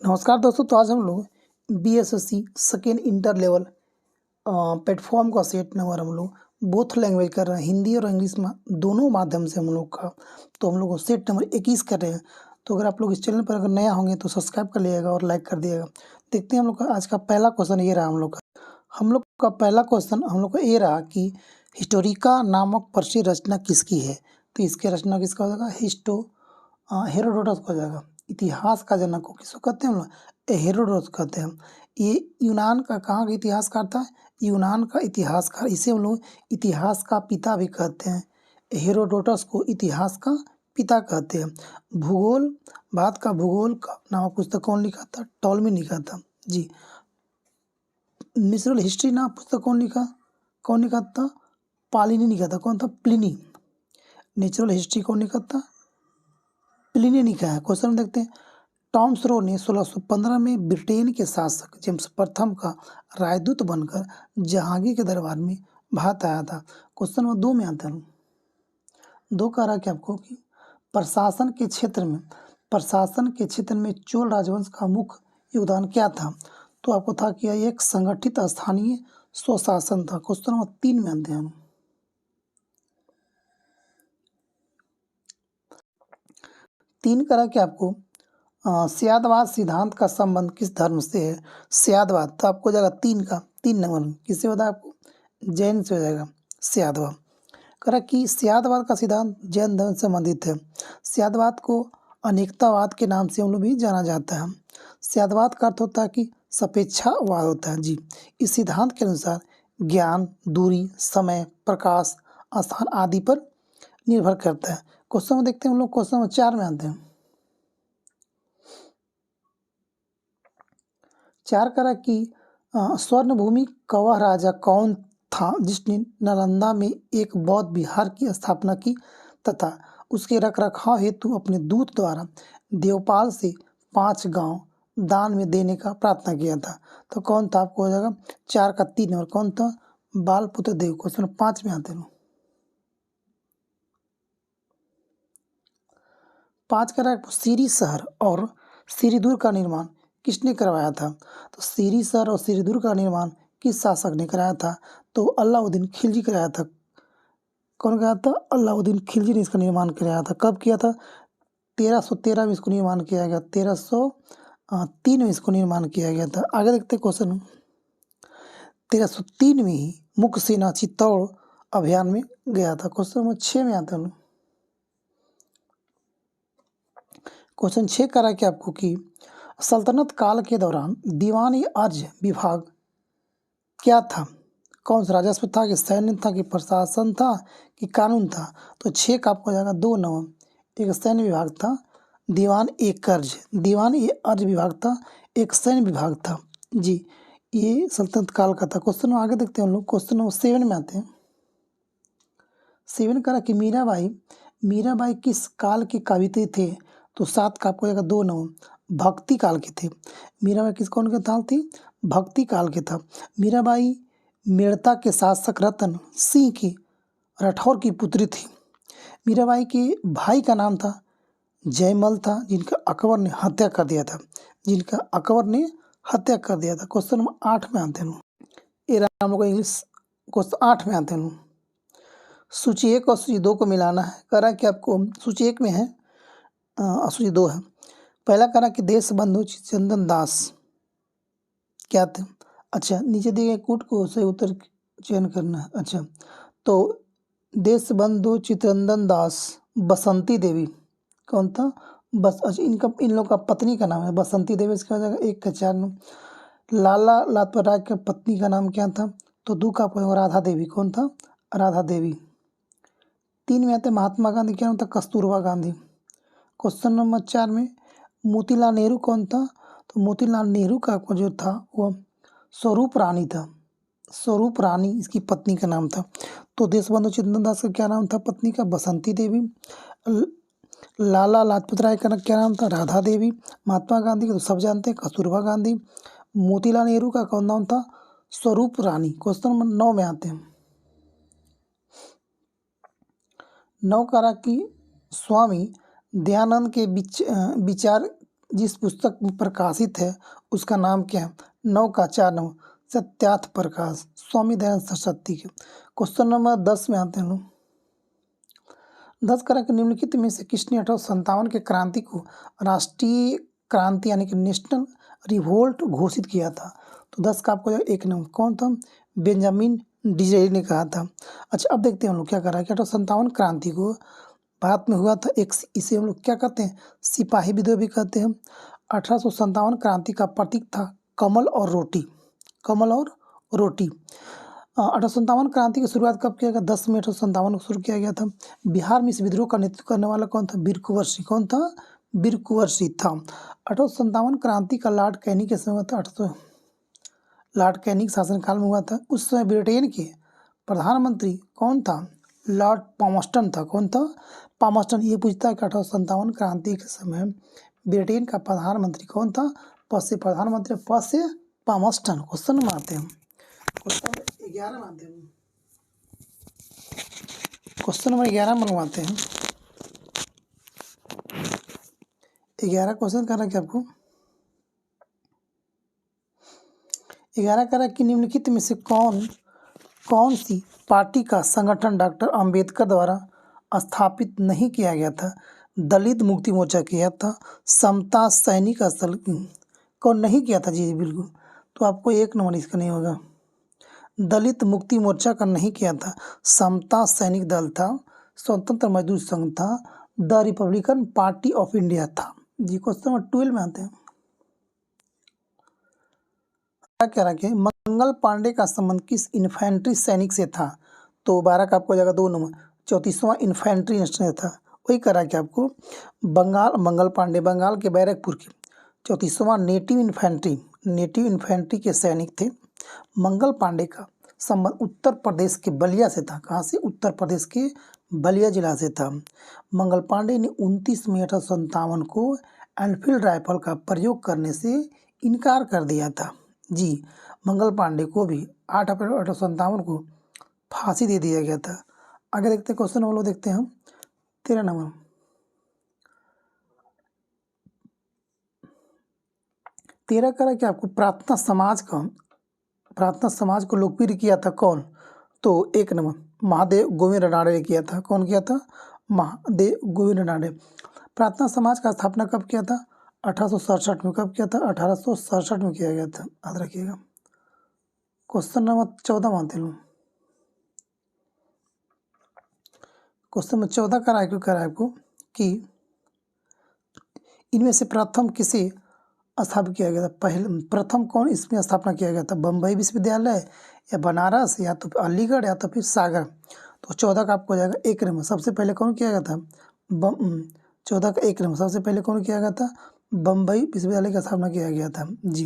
नमस्कार दोस्तों। तो आज हम लोग BSSC second inter level platform का सेट नंबर हम लोग बोथ लैंग्वेज कर रहे हैं, हिंदी और इंग्लिश में दोनों माध्यम से हम लोग का। तो हम लोग सेट नंबर 21 कर रहे हैं। तो अगर आप लोग इस चैनल पर अगर नया होंगे तो सब्सक्राइब कर लीजिएगा और लाइक कर दिएगा। देखते हैं हम लोग का आज का पहला क्वेश्चन ये रहा। हम लोग का पहला क्वेश्चन हम लोग का ये रहा कि हिस्टोरिका नामक प्रसिद्ध रचना किसकी है। तो इसके रचना किसका हो जाएगा? हेरोडोटस हो जाएगा। इतिहास का जनक को किसको कहते हैं हम लोग? हेरोडोटस कहते हैं। ये यूनान का कहाँ का इतिहासकार था? यूनान का इतिहासकार। इसे हम लोग इतिहास का पिता भी कहते हैं। हेरोडोटस को इतिहास का पिता कहते हैं। भूगोल, भारत का भूगोल का नामक पुस्तक कौन लिखा था? टॉलमी लिखा था जी। नेचुरल हिस्ट्री नाम पुस्तक कौन लिखा था? पालिनी लिखा था। कौन था? प्लिनी। नेचुरल हिस्ट्री कौन लिखा था? प्लिनी लिखा है। क्वेश्चन देखते हैं। टॉम्स रो ने 1615 में ब्रिटेन के शासक जेम्स प्रथम का राजदूत बनकर जहांगीर के दरबार में भारत आया था। क्वेश्चन नंबर 2 में आता है। 2 कह रहा कि आपको कि प्रशासन के क्षेत्र में चोल राजवंश का मुख्य योगदान क्या था? तो आपको था कि यह एक संगठित स्थानीय स्वशासन था। क्वेश्चन नंबर 3 में आते हैं। 3 करा कि आपको स्यादवाद सिद्धांत का संबंध किस धर्म से है? स्यादवाद तो आपको जाएगा 3 नंबर किससे होता है? आपको जैन से हो जाएगा स्यादवाद। करा कि स्यादवाद का सिद्धांत जैन धर्म से संबंधित है। स्यादवाद को अनेकतावाद के नाम से हम लोग भी जाना जाता है। स्यादवाद का अर्थ होता है कि सापेक्षतावाद होता है जी। इस सिद्धांत के अनुसार ज्ञान दूरी, समय, प्रकाश, स्थान आदि पर निर्भर करता है। क्वेश्चन में देखते हैं हम लोग। क्वेश्चन नंबर 4 में आते हैं। 4 करा कि स्वर्णभूमि का वह राजा कौन था जिसने नालंदा में एक बौद्ध विहार की स्थापना की तथा उसके रखरखाव हेतु अपने दूत द्वारा देवपाल से 5 गांव दान में देने का प्रार्थना किया था? तो कौन था? आपको हो जाएगा 4 का 3 नंबर। कौन था? बालपुत्र देव। क्वेश्चन 5 में आते हैं। 5 करा सीरी शहर और सिरीदुर्ग का निर्माण किसने करवाया था? तो सीरी शहर और सिरीदुर्ग का निर्माण किस शासक ने कराया था? तो अलाउद्दीन खिलजी कराया था। कौन कराया था? अलाउद्दीन खिलजी ने इसका निर्माण कराया था। कब किया था? 1313 में इसको निर्माण किया गया। 1303 में इसको निर्माण किया गया था। आगे देखते क्वेश्चन। 1303 में ही मुख्य सेना चित्तौड़ अभियान में गया था। क्वेश्चन नंबर 6 में आता है। क्वेश्चन 6 करा कि आपको कि सल्तनत काल के दौरान दीवान अर्ज विभाग क्या था? कौन सा राजस्व था कि सैन्य था कि प्रशासन था कि कानून था? तो 6 का आपको हो जाएगा 2 नंबर। एक सैन्य विभाग था, दीवान ए अर्ज विभाग था, एक सैन्य विभाग था जी। ये सल्तनत काल का था। क्वेश्चन आगे देखते हैं हम लोग। क्वेश्चन नंबर 7 में आते हैं। 7 करा कि मीराबाई किस काल की कवित्री थे? तो 7 का आपको जाएगा 2 नंबर। भक्ति काल के थे। मीराबाई किस कौन के काल थी? भक्ति काल के था। मीराबाई मेड़ता के शासक रतन सिंह की राठौर की पुत्री थी। मीराबाई के भाई का नाम था जयमल था, जिनका अकबर ने हत्या कर दिया था। क्वेश्चन नंबर 8 में आते हैं। ये हम लोग इंग्लिश क्वेश्चन 8 में आते हैं। सूची 1 और सूची 2 को मिलाना है। करा कि आपको सूची 1 में है सूची 2 है। पहला करा कि देश बंधु चित्तरंजन दास क्या थे? अच्छा, नीचे दिए गए कूट को सही उत्तर चयन करना है। अच्छा, तो देश बंधु चित्तरंजन दास बसंती देवी कौन था? बस अच्छा, इन लोग का पत्नी का नाम है बसंती देवी। इसका हो जाएगा 1 का 4 नंबर। लाला लाजपत राय की पत्नी का नाम क्या था? तो 2 का आपको राधा देवी। कौन था? राधा देवी। 3 में आते महात्मा गांधी क्या नाम था? कस्तूरबा गांधी। क्वेश्चन नंबर 4 में मोतीलाल नेहरू कौन था? तो मोतीलाल नेहरू का जो था वो स्वरूप रानी था। स्वरूप रानी इसकी पत्नी का नाम था। तो देशबंधु चित्तरंजन दास का क्या नाम था पत्नी का? बसंती देवी। लाला लाजपत राय का क्या नाम था? राधा देवी। महात्मा गांधी का तो सब जानते हैं कस्तूरबा गांधी। मोतीलाल नेहरू का कौन नाम था? स्वरूप रानी। क्वेश्चन नंबर 9 में आते हैं। 9 करा कि स्वामी दयानंद के विचार जिस पुस्तक में प्रकाशित है उसका नाम क्या है? 9 का 4 नंबर सत्यार्थ प्रकाश, स्वामी दयानंद सरस्वती के। क्वेश्चन नंबर 10 में आते हैं लोग। 10 करा के निम्नलिखित में से किसने 1857 के क्रांति को राष्ट्रीय क्रांति यानी कि नेशनल रिवोल्ट घोषित किया था? तो 10 का आपको एक नंबर कौन था? बेंजामिन डिज़रेली ने कहा था। अच्छा, अब देखते हैं हम लोग क्या करा कि 1857 क्रांति को भारत में हुआ था एक, इसे हम लोग क्या कहते हैं? सिपाही विद्रोह भी कहते हैं। 1857 क्रांति का प्रतीक था कमल और रोटी, कमल और रोटी। 1857 क्रांति की शुरुआत कब किया गया? 10 मई 1857 को शुरू किया गया था। बिहार में इस विद्रोह का नेतृत्व करने वाला कौन था? वीर कुंवर सिंह। कौन था? वीर कुंवर सिंह था। 1857 क्रांति का लॉर्ड कैनिंग के समय हुआ था। लॉर्ड कैनिंग शासनकाल में हुआ था। उस समय ब्रिटेन के प्रधानमंत्री कौन था? लॉर्ड पामस्टन था। कौन था? पामस्टन। ये पूछता है कि 1857 क्रांति के समय ब्रिटेन का प्रधानमंत्री कौन था? पद से प्रधानमंत्री, पद से पामस्टन। क्वेश्चन में आते हैं, क्वेश्चन नंबर 11 में आते हैं। क्वेश्चन नंबर 11 मनवाते हैं। 11 क्वेश्चन कर रहा है कि आपको 11 कह रहा है कि निम्नलिखित में से कौन सी पार्टी का संगठन डॉक्टर अंबेडकर द्वारा स्थापित नहीं किया गया था? दलित मुक्ति मोर्चा किया था, समता सैनिक स्थल कौन नहीं किया था? जी बिल्कुल, तो आपको एक नंबर इसका नहीं होगा। दलित मुक्ति मोर्चा का नहीं किया था, समता सैनिक दल था, स्वतंत्र मजदूर संघ था, the Republican party of India था। जी क्वेश्चन नंबर 12 में आते हैं। क्या कह रहा है कि मंगल पांडे का संबंध किस इन्फेंट्री सैनिक से था? तो 12 का आपको हो जाएगा 2 नंबर 34वां इन्फेंट्री से था। वही कह रहा है कि आपको मंगल पांडे बंगाल के बैरकपुर के 34वां नेटिव इन्फेंट्री के सैनिक थे। मंगल पांडे का संबंध उत्तर प्रदेश के बलिया से था। कहाँ से? उत्तर प्रदेश के बलिया जिला से था। मंगल पांडे ने 29 मई 1857 को एनफील्ड राइफल का प्रयोग करने से इनकार कर दिया था। जी, मंगल पांडे को भी 8 अप्रैल 1857 को फांसी दे दिया गया था। आगे देखते हैं क्वेश्चन नंबर, देखते हैं हम 13 नंबर। 13 कह रहा है कि आपको प्रार्थना समाज को लोकप्रिय किया था कौन? तो 1 नंबर महादेव गोविंद रानड़े ने किया था। कौन किया था? महादेव गोविंद रानड़े। प्रार्थना समाज का स्थापना कब किया था? 1867 में। कब किया था? 1867 में किया गया था, याद रखिएगा। क्वेश्चन नंबर 14 मानते लोग। क्वेश्चन नंबर 14 करा है आपको कि इनमें से प्रथम किसे स्थापित किया गया था? प्रथम कौन इसमें स्थापना किया गया था? बम्बई विश्वविद्यालय या बनारस या तो अलीगढ़ या तो फिर सागर। तो 14 का आपको हो जाएगा 1 नंबर। सबसे पहले कौन किया गया था? 14 का 1 नंबर सबसे पहले कौन किया गया था? बम्बई विश्वविद्यालय की स्थापना किया गया था। जी,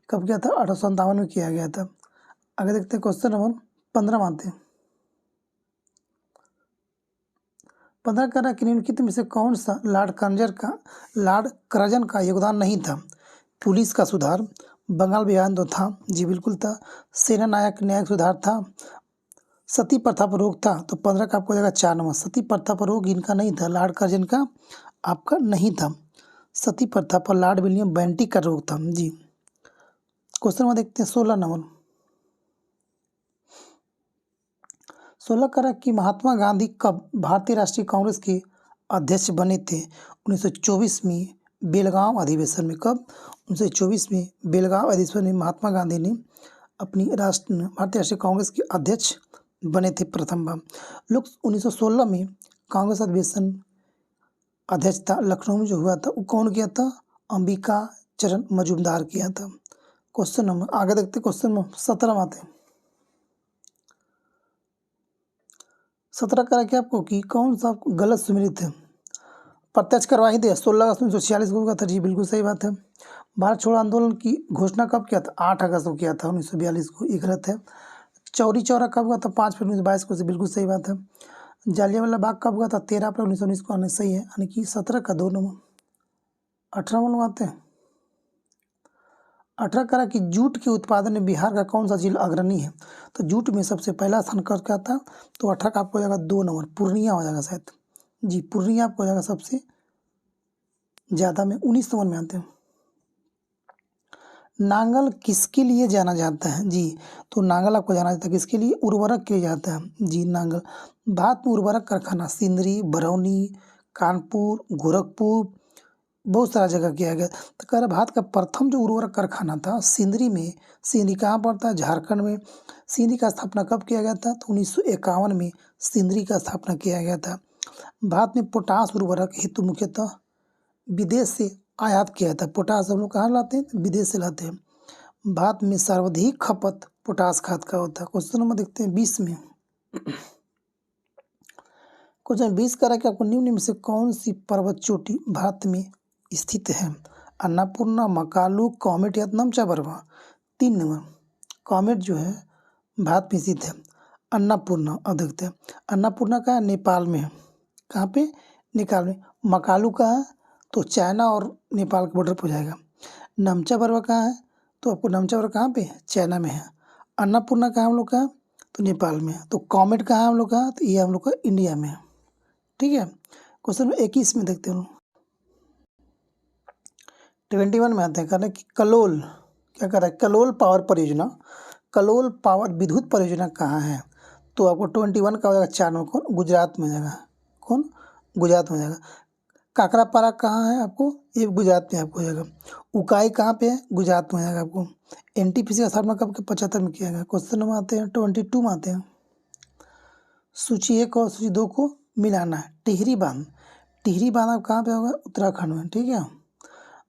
कब किया था? 1857 में किया गया था। आगे देखते हैं क्वेश्चन नंबर 15 मानते हैं। 15 कर रहा कि निम्नलिखित में से कौन सा लॉर्ड कर्जन का योगदान नहीं था? पुलिस का सुधार, बंगाल विभाजन तो था, जी बिल्कुल था, सेना नायक न्यायिक सुधार था, सती प्रथा पर रोक था। तो 15 का आपको हो जाएगा 4 नंबर। सती प्रथा पर रोक इनका नहीं था, लॉर्ड कर्जन का आपका नहीं था। सती प्रथा पर लॉर्ड विलियम बेंटिक का रोक था। जी, क्वेश्चन में देखते हैं 16 नंबर। 16 करा कि महात्मा गांधी कब भारतीय राष्ट्रीय कांग्रेस के अध्यक्ष बने थे? 1924 में बेलगांव अधिवेशन में। कब? 1924 में बेलगांव अधिवेशन में महात्मा गांधी ने अपनी भारतीय राष्ट्रीय कांग्रेस के अध्यक्ष बने थे प्रथम बार। लोग 1916 में कांग्रेस अधिवेशन अध्यक्ष था लखनऊ में जो हुआ था, वो कौन किया था? अंबिका चरण मजूमदार किया था। क्वेश्चन नंबर आगे देखते, क्वेश्चन नंबर 17 में आते हैं। 17 करा कि आपको कि कौन सा गलत सुमिलित है? प्रत्यक्ष करवा ही दे 16 अगस्त 1946 को हुआ था। जी बिल्कुल सही बात है। भारत छोड़ो आंदोलन की घोषणा कब किया था? 8 अगस्त को किया था 1942 को, ये गलत है। चौरी चौरा कब हुआ था? 5 फरवरी 1922 को, से बिल्कुल सही बात है। जालियांवाला बाग कब हुआ था? 13 अप्रैल 1919 को, आने सही है, यानी कि 17 का 2 नंबर। 18 नंबर आते हैं। 18 करा कि जूट के उत्पादन में बिहार का कौन सा जिला अग्रणी है? तो जूट में सबसे पहला स्थान क्या था? तो 18 का आपको हो जाएगा 2 नंबर, पूर्णिया हो जाएगा शायद। जी, पूर्णिया आपको हो जाएगा सबसे ज़्यादा में 19 नंबर में आते हैं। नांगल किसके लिए जाना जाता है जी? तो नांगल आपको जाना जाता है किसके लिए? उर्वरक के लिए जाता है जी नांगल। भारत में उर्वरक कारखाना सिंदरी, बरौनी, कानपुर, गोरखपुर बहुत सारा जगह किया गया। तो कह रहा भारत का प्रथम जो उर्वरक कारखाना था सिंदरी में। सिंदरी कहाँ पड़ता है? झारखंड में। सिंदरी का स्थापना कब किया गया था? तो 1951 में सिंदरी का स्थापना किया गया था। भारत में पोटास उर्वरक हेतु मुख्यतः विदेश से आयात किया था। पोटास हम लोग कहाँ लाते हैं? विदेश से लाते हैं। भारत में सर्वाधिक खपत पोटास खाद का होता है। क्वेश्चन नंबर देखते हैं 20 में। क्वेश्चन 20 कह रहा है कि आपको निम्न में से कौन सी पर्वत चोटी भारत में स्थित है? अन्नपूर्णा, मकालू, कॉमेट या नमचा बरवा? 3 नंबर कॉमेट जो है भारत में स्थित है। अन्नपूर्णा अब देखते हैं। अन्नपूर्णा का नेपाल में है। कहाँ पे? नेपाल में। मकालू का है तो चाइना और नेपाल के बॉर्डर पर हो जाएगा। नमचा बरवा कहाँ है? तो आपको नमचा बरवा कहाँ पे? चाइना में है। अन्नपूर्णा कहाँ हम लोग का? तो नेपाल में है। तो कॉमेट कहाँ हम लोग का? तो ये हम लोग का इंडिया में है। ठीक है। क्वेश्चन 21 में देखते हैं। 21 में आते हैं। कह रहे हैं कि कलोल क्या कर रहा है? कलोल पावर परियोजना, कलोल पावर विद्युत परियोजना कहाँ है? तो आपको 21 का हो जाएगा 4 नंबर। कौन? गुजरात में हो जाएगा। कौन? गुजरात में हो जाएगा। काकरापारा कहाँ है आपको? ये गुजरात में आपको हो जाएगा। उकाई कहाँ पे है? गुजरात में हो जाएगा आपको। एनटीपीसी का स्थापना कब के? 75 में किया गया। क्वेश्चन नंबर आते हैं 22 में आते हैं। सूची 1 और सूची 2 को मिलाना है। टिहरी बांध, टिहरी बांध आप कहाँ पे होगा? उत्तराखंड में। ठीक है।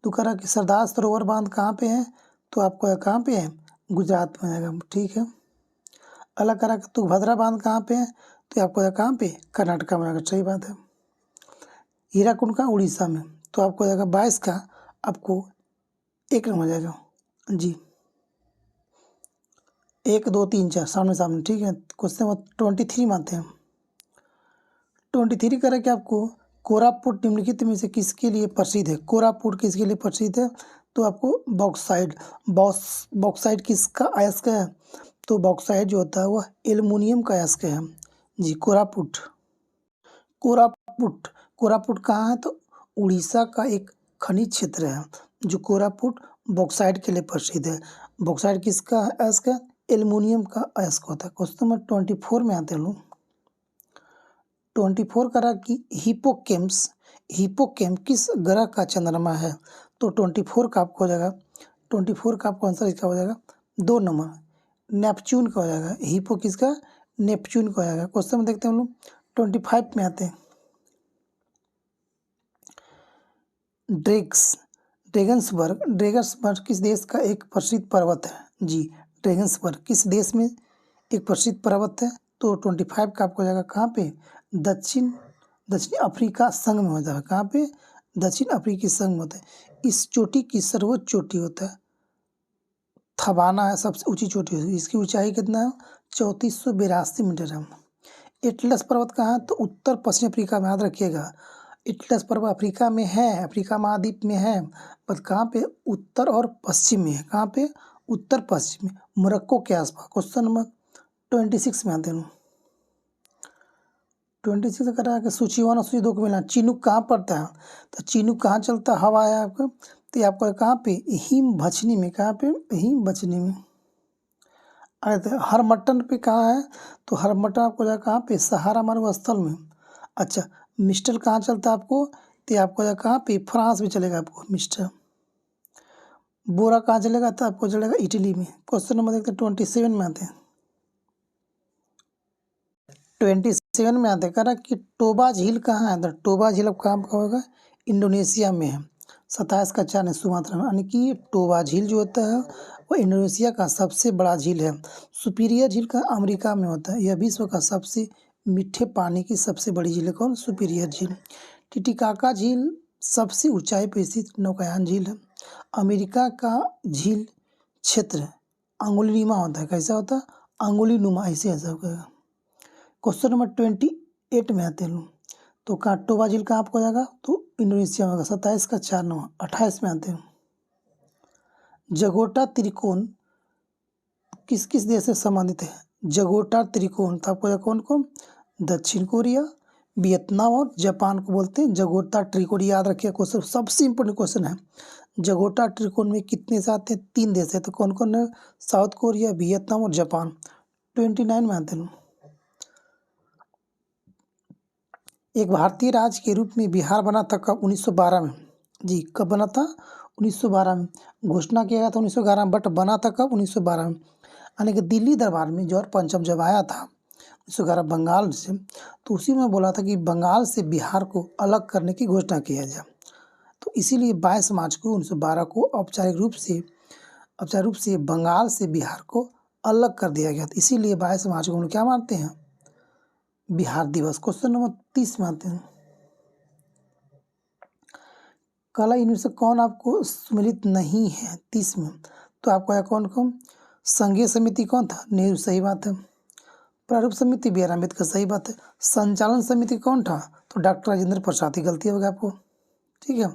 तो कह रहा कि सरदार सरोवर बांध कहाँ पे है? तो आपको कहाँ पे है? गुजरात में जाएगा। ठीक है। अलग करा कि तुंगभद्रा बांध कहाँ पे है? तो आपको कहाँ पे? कर्नाटक में जाएगा। सही बात है। हीराकुंड का उड़ीसा में। तो आपको जाएगा 22 का आपको 1 नंबर जाएगा जी। 1 2 3 4 सामने सामने। ठीक है। क्वेश्चन नंबर 23 में आते हैं। 23 करें कि आपको कोरापुट निम्नलिखित में से किसके लिए प्रसिद्ध है? कोरापुट किसके लिए प्रसिद्ध है? तो आपको बॉक्साइड। बॉक्साइड किसका अयस्क है? तो बॉक्साइड जो होता है वह एल्युमिनियम का अयस्क है जी। कोरापुट, कोरापुट, कोरापुट कहाँ है? तो उड़ीसा का एक खनिज क्षेत्र है जो कोरापुट बॉक्साइड के लिए प्रसिद्ध है। बॉक्साइड किसका अयस्क है? एल्युमिनियम का अयस्क होता है। क्वेश्चन नंबर 24 में आते हैं लोग। 24 करा कि हिपोकेम्स, हिपोकेम किस ग्रह का चंद्रमा है? तो 24 का आपको हो जाएगा। 24 का आपको आंसर इसका हो जाएगा 2 नंबर नेपच्यून का हो जाएगा। हिपो किसका? नेपच्यून का हो जाएगा। क्वेश्चन में देखते हैं हम लोग 25 में आते हैं। ड्रेगन्सबर्ग, ड्रेगन्सबर्ग किस देश का एक प्रसिद्ध पर्वत है जी? ड्रेगन्सबर्ग किस देश में एक प्रसिद्ध पर्वत है? तो 25 का आपको हो जाएगा कहाँ पे? दक्षिण अफ्रीका संघ में होता है। कहाँ पे? दक्षिण अफ्रीकी संघ में होता है। इस चोटी की सर्वोच्च चोटी होता है थबाना है, सबसे ऊंची चोटी है। इसकी ऊंचाई कितना है? 3482 मीटर है। एटलस पर्वत कहाँ है? तो उत्तर पश्चिम अफ्रीका में। याद रखिएगा एटलस पर्वत अफ्रीका में है, अफ्रीका महाद्वीप में है, पर कहाँ पे? उत्तर और पश्चिम में है। कहाँ पे? उत्तर पश्चिम में, मोरक्को के आसपास। क्वेश्चन नंबर 26 में आते हैं। 26 कर रहा है कि सूची 1 और सूची 2 को मिलाना। चिनूक कहाँ पड़ता है? तो चिनूक कहाँ चलता है? हवा है आपका। तो ये आपका कहाँ पे? हिम भछनी में। कहाँ पे? हिम भछनी में। अरे तो हरमट्टन पे कहाँ है? तो हरमट्टन आपको जाए कहाँ पे? सहारा मरुस्थल में। अच्छा मिस्टर कहाँ चलता है आपको? तो आपको जाए कहाँ पे? फ्रांस में चलेगा आपको मिस्टर। बोरा कहाँ चलेगा? तो आपको चलेगा इटली में। क्वेश्चन नंबर देखते हैं 27 में आते हैं। 27 में आते हैं कह रहा कि टोबा झील कहाँ है? तो टोबा झील अब कहाँ का होगा? इंडोनेशिया में है। 27 का 4 है सुमात्रा में। यानी कि टोबा झील जो होता है वह इंडोनेशिया का सबसे बड़ा झील है। सुपीरियर झील का अमेरिका में होता है। यह विश्व का सबसे मीठे पानी की सबसे बड़ी झील है। कौन? सुपीरियर झील। टिटिकाका झील सबसे ऊंचाई पर स्थित नौकायान झील है। अमेरिका का झील क्षेत्र अंगुलीनुमा होता है। कैसा होता है? अंगुलीनुमा ऐसे ऐसा होगा। क्वेश्चन नंबर 28 में आते हैं लोग। तो कहाँ टोबा झील कहाँ आपको जाएगा? तो इंडोनेशिया में होगा। 27 का 4 नंबर। 28 में आते हैं। जगोटा त्रिकोण किस किस देश से संबंधित है? जगोटा त्रिकोण तो आपको कौन कौन? दक्षिण कोरिया, वियतनाम और जापान को बोलते हैं जगोटा त्रिकोण। याद रखिए क्वेश्चन, सबसे इम्पोर्टेंट क्वेश्चन है। जगोटा त्रिकोण में कितने देश आते हैं? 3 देश है। तो कौन कौन है? साउथ कोरिया, वियतनाम और जापान। 29 में आते हैं। एक भारतीय राज्य के रूप में बिहार बना था कब? 1912 में। जी, कब बना था? 1912 में। घोषणा किया गया था 1911 में, बट बना था कब? 1912 में। यानी कि दिल्ली दरबार में जॉर्ज पंचम जब आया था 1911 बंगाल से, तो उसी में बोला था कि बंगाल से बिहार को अलग करने की घोषणा किया जाए। तो इसीलिए 22 मार्च को 1912 को औपचारिक रूप से बंगाल से बिहार को अलग कर दिया गया था। इसीलिए 22 मार्च को हम लोग क्या मानते हैं? बिहार दिवस। क्वेश्चन नंबर 30 में आते हैं। कला यूनिवर्सिटी से कौन आपको सम्मिलित नहीं है? 30 में। तो आपको आया कौन कौन? संघीय समिति कौन था? नेहरू, सही बात है। प्रारूप समिति बी आर अम्बेडकर, सही बात है। संचालन समिति कौन था? तो डॉक्टर राजेंद्र प्रसाद, ही गलती होगी आपको, ठीक है।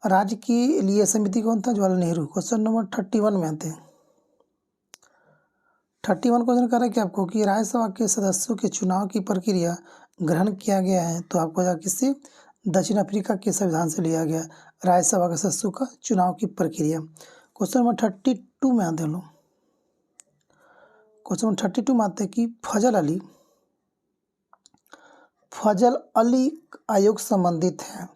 राज्य के लिए समिति कौन था? जवाहरलाल नेहरू। क्वेश्चन नंबर 31 में आते हैं। 31 क्वेश्चन कर रहा है कि आपको कि राज्यसभा के सदस्यों के चुनाव की प्रक्रिया ग्रहण किया गया है। तो आपको जा किससे? दक्षिण अफ्रीका के संविधान से लिया गया राज्यसभा के सदस्यों का चुनाव की प्रक्रिया। क्वेश्चन नंबर 32 में आते हैं लोग। क्वेश्चन नंबर 32 में आते हैं कि फजल अली आयोग संबंधित है।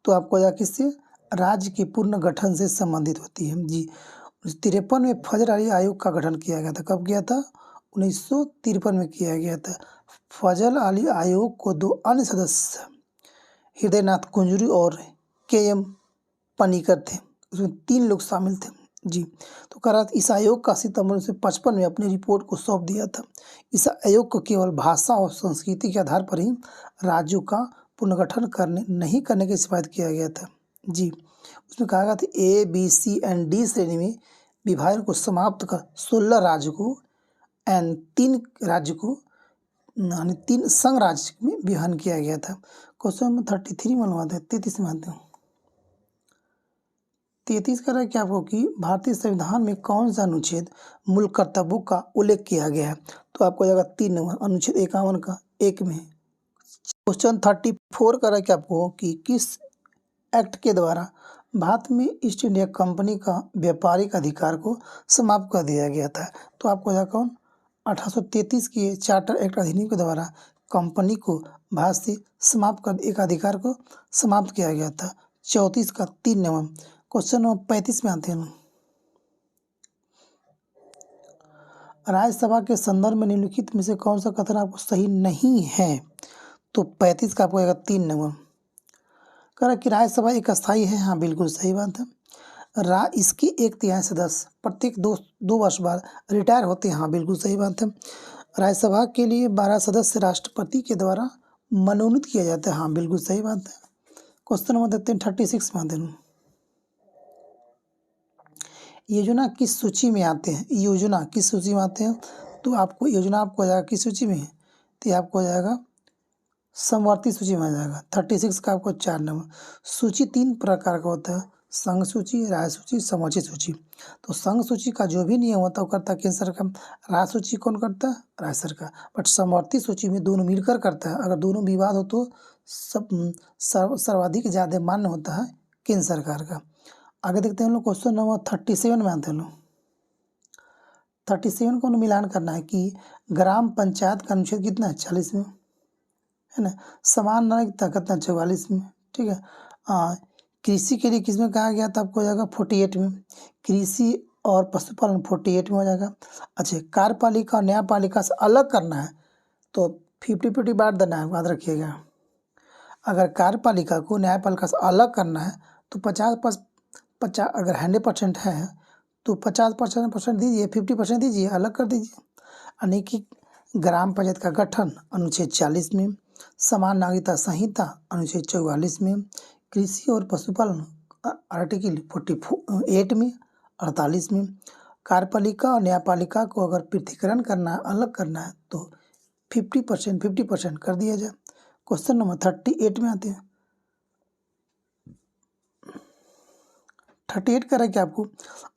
तो आपको या किससे? राज्य के पुनर्गठन से संबंधित होती है। जी, 1953 में फजल अली आयोग का गठन किया गया था। कब किया था? 1953 में किया गया था। फजल अली आयोग को 2 अन्य सदस्य हृदयनाथ कुंजरू और के.एम. पनिकर थे। उसमें 3 लोग शामिल थे। जी, तो कह रहा था इस आयोग का सितंबर 1955 में अपनी रिपोर्ट को सौंप दिया था। इस आयोग को केवल भाषा और संस्कृति के आधार पर ही राज्यों का पुनर्गठन नहीं करने की सिफारिश किया गया था। जी, उसमें कहा गया था ए, बी, सी एंड डी श्रेणी में विभाजन को समाप्त कर 16 राज्य को एंड 3 राज्य को यानी 3 संघ राज्य में विभाजन किया गया था। क्वेश्चन नंबर 33 में आते हैं। 33 में आते हैं। 33 कह रहा है कि आपको कि भारतीय संविधान में कौन सा अनुच्छेद मूल कर्तव्यों का उल्लेख किया गया है? तो आपको जाएगा 3 नंबर, अनुच्छेद 51 का 1 में। क्वेश्चन 34 कह रहा है कि आपको कि किस एक्ट के द्वारा भारत में ईस्ट इंडिया कंपनी का व्यापारिक अधिकार को समाप्त कर दिया गया था? तो आपको जाएगा कौन? 1833 के चार्टर एक्ट अधिनियम के द्वारा कंपनी को भारत से समाप्त कर एक अधिकार को समाप्त किया गया था। 34 का 3 नंबर। क्वेश्चन नंबर 35 में आते हैं। राज्यसभा के संदर्भ में निम्नलिखित में से कौन सा कथन आपको सही नहीं है? तो 35 का आपको आएगा 3 नंबर। कह रहा कि राज्यसभा एक अस्थायी है। हाँ, बिल्कुल सही बात है। इसकी 1/3 सदस्य प्रत्येक 2 वर्ष बाद रिटायर होते हैं। हाँ, बिल्कुल सही बात है। राज्यसभा के लिए 12 सदस्य राष्ट्रपति के द्वारा मनोनीत किया जाता है। हाँ, बिल्कुल सही बात है। क्वेश्चन नंबर देखते हैं 36 में आते हैं। योजना किस सूची में आते हैं? योजना किस सूची में आते हैं? तो आपको योजना आपको आ जाएगा किस सूची में? तो ये आपको आ जाएगा समवर्ती सूची में आ जाएगा। 36 का आपको 4 नंबर। सूची 3 प्रकार का होता है, संघ सूची, राज्य सूची, समोच्च सूची। तो संघ सूची का जो भी नियम होता है वो करता है केंद्र सरकार। राज्य सूची कौन करता है? राज्य सरकार। बट समवर्ती सूची में दोनों मिलकर करता है। अगर दोनों विवाद हो तो सर्वाधिक ज़्यादा मान्य होता है केंद्र सरकार का। आगे देखते हैं हम लोग क्वेश्चन नंबर 37 में आते हैं लोग। 37 को मिलान करना है कि ग्राम पंचायत का अनुच्छेद कितना है? 40 में, है ना। समान नागरिकता कितना? 44 में, ठीक है। कृषि के लिए किसमें कहा गया था? आपको हो जाएगा 48 में। कृषि और पशुपालन 48 में हो जाएगा। अच्छा, कार्यपालिका और न्यायपालिका से अलग करना है तो 50-50 बांट देना है, याद रखिएगा। अगर कार्यपालिका को न्यायपालिका से अलग करना है तो 50 अगर 100% है तो 50% दीजिए, 50% दीजिए, अलग कर दीजिए। यानी कि ग्राम पंचायत का गठन अनुच्छेद 40 में, समान नागरिकता संहिता अनुच्छेद 44 में, कृषि और पशुपालन आर्टिकल 48 में, 48 में। कार्यपालिका और न्यायपालिका को अगर पृथकीकरण करना है, अलग करना है तो 50% कर दिया जाए। क्वेश्चन नंबर 38 में आते हैं। 38 कर रहा है कि आपको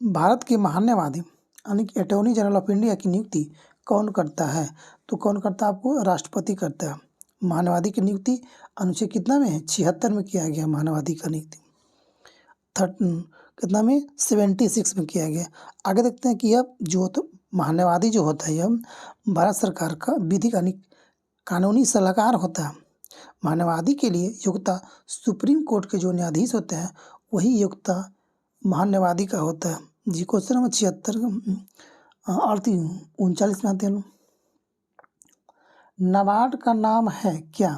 भारत के महान्यायवादी यानी कि अटॉर्नी जनरल ऑफ इंडिया की नियुक्ति कौन करता है? तो कौन करता है? आपको राष्ट्रपति करता है। महान्यवादी की नियुक्ति अनुच्छेद कितना में है, 76 में किया गया महान्यवादी का नियुक्ति। कितना में, 76 में किया गया। आगे देखते हैं कि अब जो तो महान्यवादी जो होता है यह भारत सरकार का विधिक कानूनी सलाहकार होता है। महान्यवादी के लिए योग्यता सुप्रीम कोर्ट के जो न्यायाधीश होते हैं वही योग्यता महान्यवादी का होता है। जी क्वेश्चन नंबर 76 और 39 में आते हैं। नाबार्ड का नाम है क्या,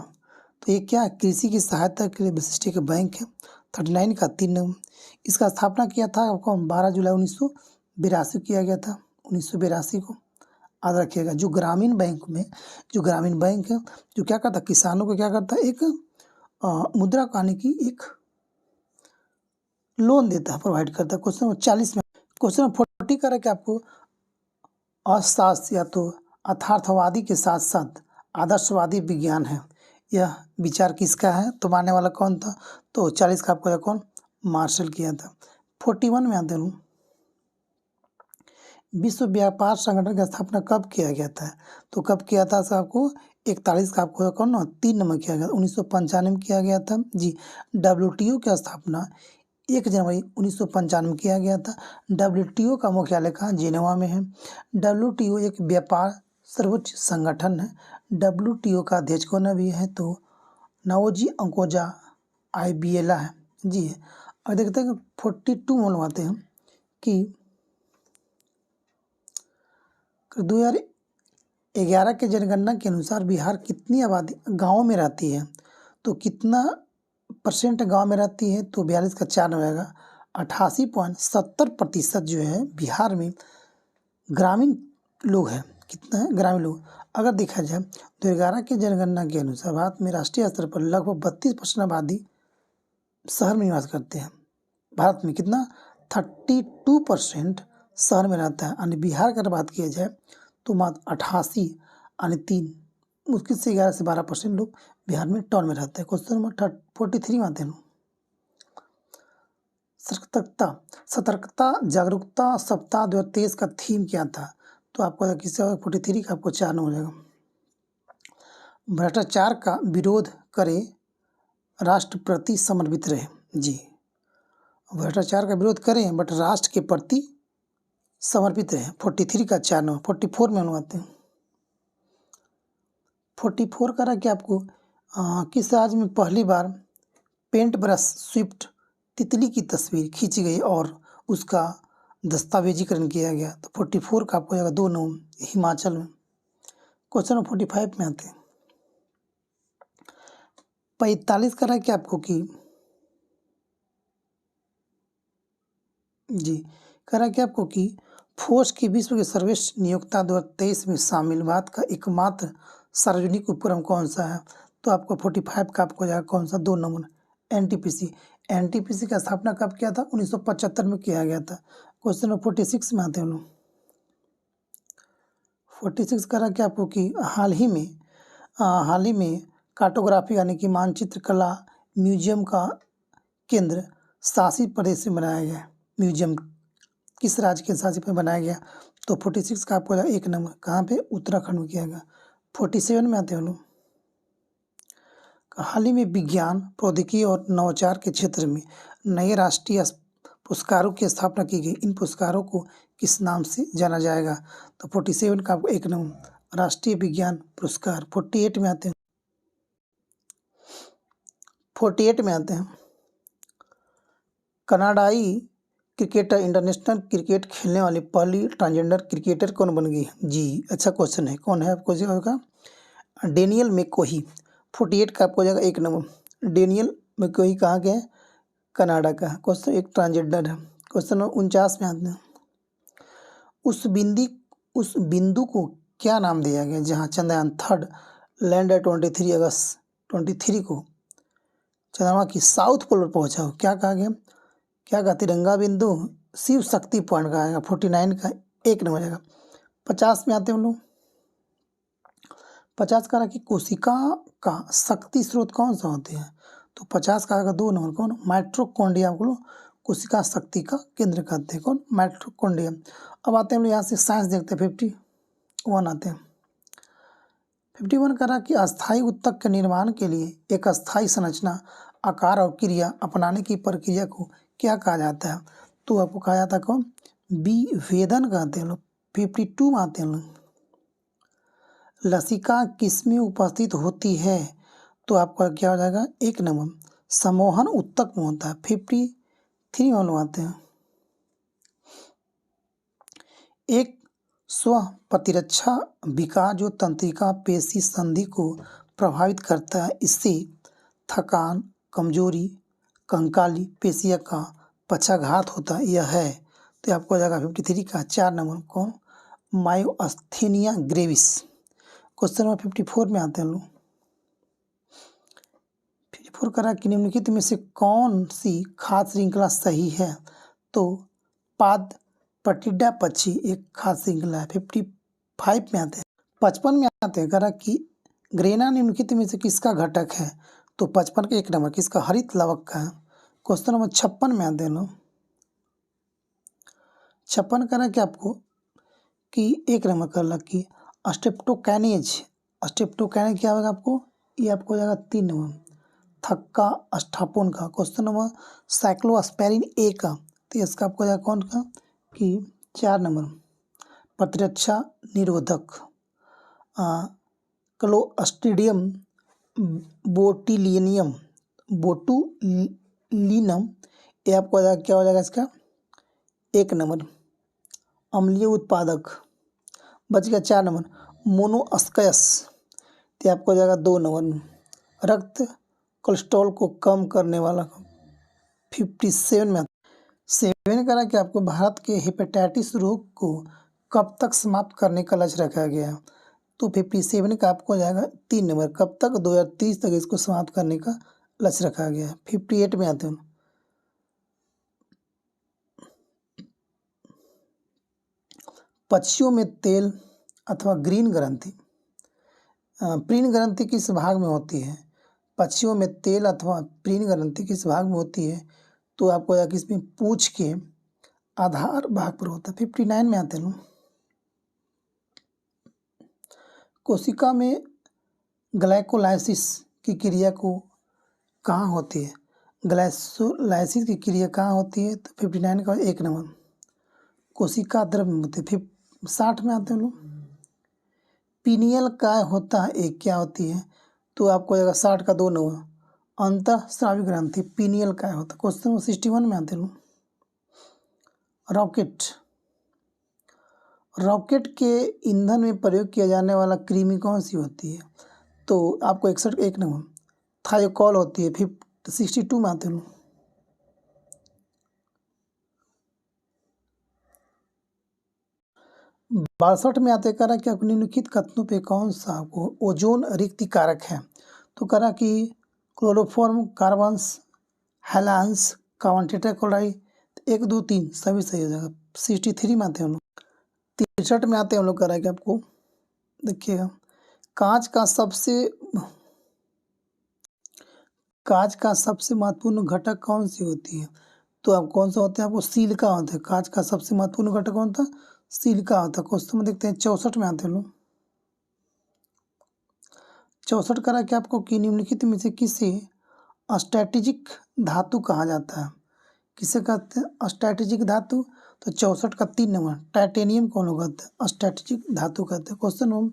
तो ये क्या, कृषि की सहायता के लिए विशिष्ट एक बैंक है। 39 का 3 नंबर, इसका स्थापना किया था कौन, 12 जुलाई 1982 किया गया था, 1982 को। याद रखिएगा, जो ग्रामीण बैंक है जो क्या करता, किसानों को क्या करता है, एक मुद्रा यानी कि एक लोन देता है, प्रोवाइड करता है। क्वेश्चन नंबर 40 में, क्वेश्चन नंबर 40 कर कि आपको अर्थशास्त्र या तो यथार्थवादी के साथ साथ आदर्शवादी विज्ञान है, यह विचार किसका है, तो मानने वाला कौन था, तो 40 का आपको कौन, मार्शल किया था। 41 में आते हैं, विश्व व्यापार संगठन की स्थापना कब किया गया था, तो कब किया था सर आपको, 41 का आपको कौन ना 3 नंबर किया गया, 1995 में किया गया था जी। WTO की स्थापना 1 जनवरी 1995 में किया गया था। WTO का मुख्यालय कहाँ, जेनेवा में है। WTO एक व्यापार सर्वोच्च संगठन है। WTO का अध्यक्ष कौन भी है, तो नाओजी अंकोजा आइबिएला है जी। अब देखते हैं 42 में आते हैं कि 2011 के जनगणना के अनुसार बिहार कितनी आबादी गाँव में रहती है, तो कितना % गांव में रहती है, तो 42 का 4 रहेगा। 88.70% जो है बिहार में ग्रामीण लोग हैं। कितना है, ग्रामीण लोग। अगर देखा जाए 2011 के जनगणना के अनुसार भारत में राष्ट्रीय स्तर पर लगभग 32% आबादी शहर में निवास करते हैं। भारत में कितना, 32% शहर में रहता है। यानी बिहार की अगर बात किया जाए तो मात्र 88 यानी 3 मुश्किल से 11 से 12% लोग बिहार में टाउन में रहते हैं। क्वेश्चन नंबर 43 में आते हैं, सतर्कता जागरूकता सप्ताह 2023 का थीम क्या था, तो आपको किससे 43 का आपको 4 हो जाएगा। भ्रष्टाचार का विरोध करे, राष्ट्र प्रति समर्पित रहे जी। भ्रष्टाचार का विरोध करें बट राष्ट्र के प्रति समर्पित रहे। 43 का 4 नंबर। 44 में आते हैं, 44 का कि आपको किस राज्य में पहली बार पेंट ब्रश स्विफ्ट तितली की तस्वीर खींची गई और उसका दस्तावेजीकरण किया गया, तो 44 का आपको जाएगा 2 नंबर, हिमाचल में। क्वेश्चन नंबर 45 में आते हैं, 45 का कि आपको कि जी करा कि आपको कि फोर्स की विश्व के सर्वश्रेष्ठ नियोक्ता 2023 में शामिल भारत का एकमात्र सार्वजनिक उपक्रम कौन सा है, तो आपको 45 का आपको जाएगा कौन सा, 2 नंबर, NTPC। NTPC का स्थापना कब किया था, 1975 में किया गया था। क्वेश्चन नंबर 46 में आते हैं लोग। 46 करा कि आपको कि हाल ही में कार्टोग्राफी यानी कि मानचित्र कला म्यूजियम का केंद्र शासित प्रदेश में बनाया गया। म्यूजियम किस राज्य के शासित में बनाया गया, तो 46 का आपको 1 नंबर, कहाँ पे, उत्तराखंड में किया गया। 47 में आते हैं लोग, हाल ही में विज्ञान प्रौद्योगिकी और नवाचार के क्षेत्र में नए राष्ट्रीय पुरस्कारों की स्थापना की गई। इन पुरस्कारों को किस नाम से जाना जाएगा, तो 47 का आपको 1 नंबर, राष्ट्रीय विज्ञान पुरस्कार। 48 में आते हैं, 48 में आते हैं, कनाडाई क्रिकेटर इंटरनेशनल क्रिकेट खेलने वाली पहली ट्रांसजेंडर क्रिकेटर कौन बन गई जी। अच्छा क्वेश्चन है, कौन है आपको होगा, डेनियल मैककोही। 48 का आपको जाएगा 1 नंबर, डेनियल मैककोही कहाँ के हैं, कनाडा का। क्वेश्चन एक ट्रांसजेंडर है। क्वेश्चन नंबर 49 में आते हैं, उस बिंदु को क्या नाम दिया गया जहाँ चंद्रयान 3 लैंडर 23 अगस्त 23 को चंद्रमा की साउथ पोल पर पहुंचा हो, क्या कहा गया, क्या कहा, तिरंगा बिंदु, शिव शक्ति पॉइंट का आएगा। 49 का 1 नंबर आएगा। 50 में आते हैं हम लोग, 50 का कि कोशिका का शक्ति स्रोत कौन सा होते हैं, तो 50 का आएगा 2 नंबर, कौन, माइटोकॉन्ड्रिया को कोशिका शक्ति का केंद्र कहते हैं, कौन, माइटोकॉन्ड्रिया। अब आते हैं हम लोग यहाँ से साइंस देखते हैं। 51 आते हैं, 51 कह रहा कि अस्थायी उत्तक के निर्माण के लिए एक अस्थायी संरचना, आकार और क्रिया अपनाने की प्रक्रिया को क्या कहा जाता है? तो आपको कहा जाता है कौन? विभेदन कहते हैं लोग। 52 में आते हैं लोग, लसिका किसमें उपस्थित होती है? तो आपका क्या हो जाएगा? 1 नंबर सम्मोहन उत्तक में होता है। 53 में हम लोग आते हैं, एक स्व प्रतिरक्षा विकार जो तंत्रिका पेशी संधि को प्रभावित करता है, इससे थकान, कमजोरी, कंकाली पेशियों का पक्षाघात होता है, यह है। तो आपको हो जाएगा 53 का 4 नंबर कौन? मायोस्थेनिया ग्रेविस। क्वेश्चन नंबर 54 में आते हैं लोग। 54 करा कि निम्नलिखित में से कौन सी खाद्य श्रृंखला सही है? तो पाद पटिड्डा पक्षी एक खाद्य श्रृंखला है। 55 में आते हैं। 55 में आते हैं करा कि ग्रेना निम्नलिखित में से किसका घटक है? तो 55 का 1 नंबर किसका? हरित लवक का है। क्वेश्चन नंबर 56 में आते हैं लोग। 56 करा कि आपको कि 1 नंबर कर ला कि स्ट्रेप्टोकाइनेज क्या होगा आपको? ये आपको हो जाएगा 3 नंबर थक्का स्टापोन का। क्वेश्चन नंबर साइक्लोस्पेरिन ए का, तो इसका आपको हो जाएगा कौन का? कि 4 नंबर प्रतिरक्षा निरोधक। क्लोस्ट्रिडियम बोटुलिनम ये आपको हो जाएगा क्या हो जाएगा इसका? 1 नंबर अम्लीय उत्पादक। बच गया 4 नंबर मोनोस्कस, तो आपको हो जाएगा 2 नंबर रक्त कोलेस्ट्रॉल को कम करने वाला। 57 में 7 करा कि आपको भारत के हेपेटाइटिस रोग को कब तक समाप्त करने का लक्ष्य रखा गया है? तो 57 का आपको हो जाएगा 3 नंबर कब तक? 2030 तक इसको समाप्त करने का लक्ष्य रखा गया है। 58 में आते हैं पक्षियों में तेल अथवा ग्रीन ग्रंथि प्रीण ग्रंथि किस भाग में होती है? पक्षियों में तेल अथवा प्रीण ग्रंथि किस भाग में होती है? तो आपको या किसमें? पूंछ के आधार भाग पर होता है। 59 में आते हैं कोशिका में ग्लाइकोलाइसिस की क्रिया को कहाँ होती है? ग्लाइकोलाइसिस की क्रिया कहाँ होती है? तो 59 का 1 नंबर कोशिका द्रव्य में होती है। 60 में आते हैं लोग पीनियल काय होता है, एक क्या होती है? तो आपको जाएगा 60 का 2 नंबर अंतःस्रावी ग्रंथि पीनियल काय होता है। क्वेश्चन 61 में आते हैं रॉकेट के ईंधन में प्रयोग किया जाने वाला कृमि कौन सी होती है? तो आपको 61 1 नंबर थायोकॉल होती है। 62 में आते हैं 62 में आते करा कि आपको निम्नलिखित कथनों पे कौन सा आपको ओजोन रिक्ति कारक है? तो करा कि क्लोरोफॉर्म कार्बन्स हैलांस कार्बन टेट्राक्लोराइड 1 2 3 सभी सही हो जाएगा। 63 में आते हैं हम लोग। 63 में आते हैं हम लोग करा कि आपको देखिएगा कांच का सबसे महत्वपूर्ण घटक कौन सी होती है? तो आप कौन सा होता है? आपको सिलिका होता है। कांच का सबसे महत्वपूर्ण घटक कौन था? सिलिका होता है। क्वेश्चन में देखते हैं 64 में आते हैं लोग। 64 करा कि आपको कि निम्नलिखित में से किसे स्ट्रैटेजिक धातु कहा जाता है? किसे कहते हैं स्ट्रैटेजिक धातु? तो 64 का 3 नंबर टाइटेनियम को लोग कहते हैं स्ट्रैटेजिक धातु कहते हैं। क्वेश्चन हम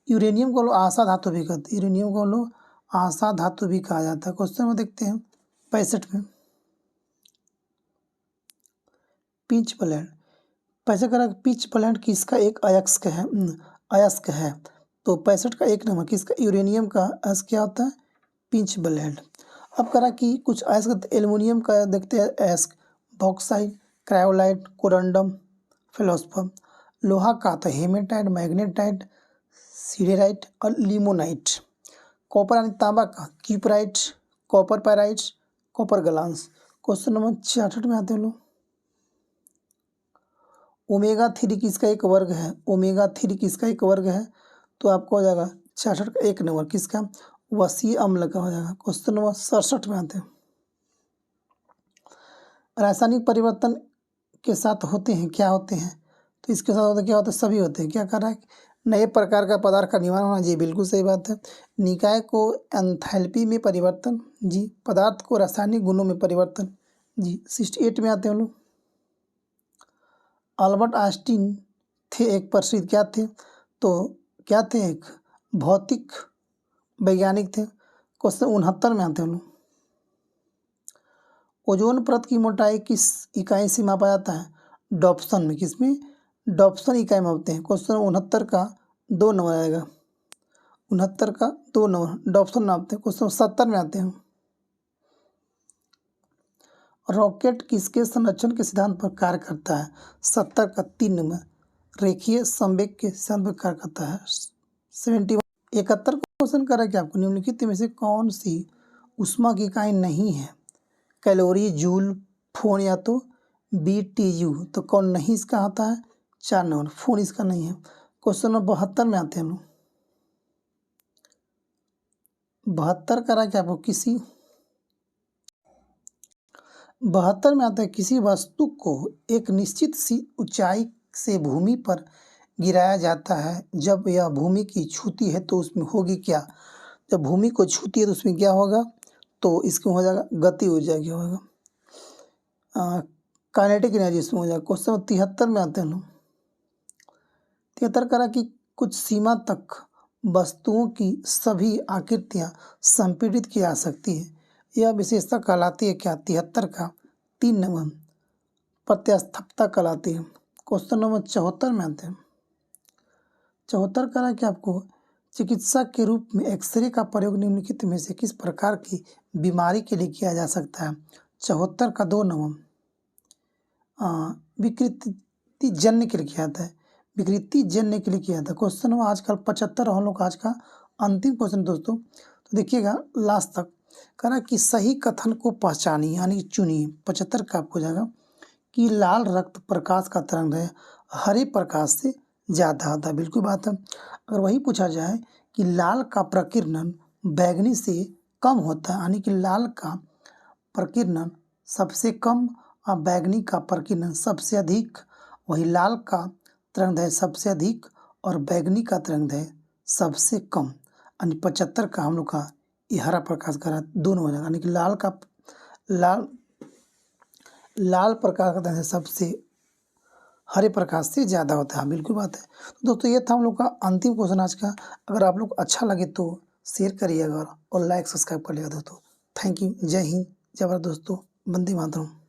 यूरेनियम को लोग आशा धातु भी कहते हैं। यूरेनियम को लोग आशा धातु भी कहा जाता है। क्वेश्चन में देखते हैं 65 में पिच ब्लेंड। पैसे करा पिच ब्लेंड किसका एक अयस्क है। तो 65 का 1 नंबर किसका? यूरेनियम का अयस्क क्या होता है? Pitch blend. अब करा कि कुछ अयस्क एल्युमिनियम का देखते हैं अयस्क बॉक्साइट क्रायोलाइट कोरंडम फेलोस्फर। लोहा का तो हेमेटाइट मैग्नेटाइट सिडेराइट और लिमोनाइट। कॉपर यानी तांबा का cuprite copper pyrite copper glance. Question number 66 में आते हैं लोग ओमेगा 3 किसका एक वर्ग है? ओमेगा 3 किसका एक वर्ग है? तो आपको हो जाएगा 66 का 1 नंबर किसका? वसीय अम्ल का हो जाएगा। क्वेश्चन नंबर 67 में आते हैं रासायनिक परिवर्तन के साथ होते हैं क्या होते हैं? तो इसके साथ होते क्या होते हैं? सभी होते हैं। क्या कर रहा है? नए प्रकार का पदार्थ का निर्माण होना, जी बिल्कुल सही बात है। निकाय को एंथैल्पी में परिवर्तन, जी पदार्थ को रासायनिक गुणों में परिवर्तन, जी 68 में आते हैं हम लोग। अल्बर्ट आइंस्टीन थे एक प्रसिद्ध क्या थे, तो क्या थे, एक भौतिक वैज्ञानिक थे। क्वेश्चन 69 में आते हैं हम लोग। ओजोन परत की मोटाई किस इकाई से मापा जाता है, डॉप्सन में, किसमें, डॉप्सन इकाई में मापते हैं। क्वेश्चन 69 का 2 नंबर आएगा, 69 का 2 नंबर डॉप्सन नापते हैं। क्वेश्चन 70 में आते हैं। रॉकेट किसके संरक्षण के सिद्धांत पर कार्य करता है, 70 का 3 नंबर रेखीय संवेग के सिद्धांत पर कार्य करता है। 71 71 क्वेश्चन कर रहा है कि आपको निम्नलिखित में से कौन सी ऊष्मा की इकाई नहीं है, कैलोरी, जूल, फोन या तो BTU, तो कौन नहीं इसका आता है, 4 नंबर फोन इसका नहीं है। क्वेश्चन नंबर 72 में आते हैं हम। 72 करा क्या आपको, 72 में आता है किसी वस्तु को एक निश्चित सी ऊंचाई से भूमि पर गिराया जाता है, जब यह भूमि की छूती है तो उसमें होगी क्या, जब भूमि को छूती है तो उसमें क्या होगा, तो इसको हो जाएगा गति ऊर्जा, क्या होगा, काइनेटिक एनर्जी इसमें हो जाएगा। क्वेश्चन 73 में आते हैं लोग। 73 करा कि कुछ सीमा तक वस्तुओं की सभी आकृतियाँ संपीड़ित की जा सकती है, यह विशेषता कहलाती है क्या, 73 का 3 नंबर प्रत्यास्थापकता कहलाती है। क्वेश्चन नंबर 74 में आते हैं। 74 करा कि आपको चिकित्सा के रूप में एक्सरे का प्रयोग निम्नलिखित में से किस प्रकार की बीमारी के लिए किया जा सकता है, 74 का 2 नंबर विकृति जन्य के लिए किया जाता है, विकृति जन्य के लिए किया जाता है। क्वेश्चन नंबर आजकल 75 हम लोग आज का अंतिम क्वेश्चन दोस्तों, तो देखिएगा लास्ट तक। करा कि सही कथन को पहचानिए यानी चुनिए, 75 का आपको जाएगा कि लाल रक्त प्रकाश का तरंग है हरे प्रकाश से ज़्यादा होता है, बिल्कुल बात है। अगर वही पूछा जाए कि लाल का प्रकीर्णन बैगनी से कम होता है, यानी कि लाल का प्रकीर्णन सबसे कम और बैगनी का प्रकीर्णन सबसे अधिक, वही लाल का तरंगदैर्घ्य सबसे अधिक और बैगनी का तरंगदैर्घ्य सबसे कम, यानी 75 का हम लोग का ये हरा प्रकाश का दोनों हो जाएगा, यानी कि लाल प्रकाश का तरंगदैर्घ्य सबसे हरे प्रकाश से ज़्यादा होता है, बिल्कुल बात है। तो दोस्तों ये था हम लोग का अंतिम क्वेश्चन आज का। अगर आप लोग अच्छा लगे तो शेयर करिएगा और लाइक सब्सक्राइब कर लिएगा दोस्तों। थैंक यू, जय हिंद, जय भारत दोस्तों, वंदे मातरम।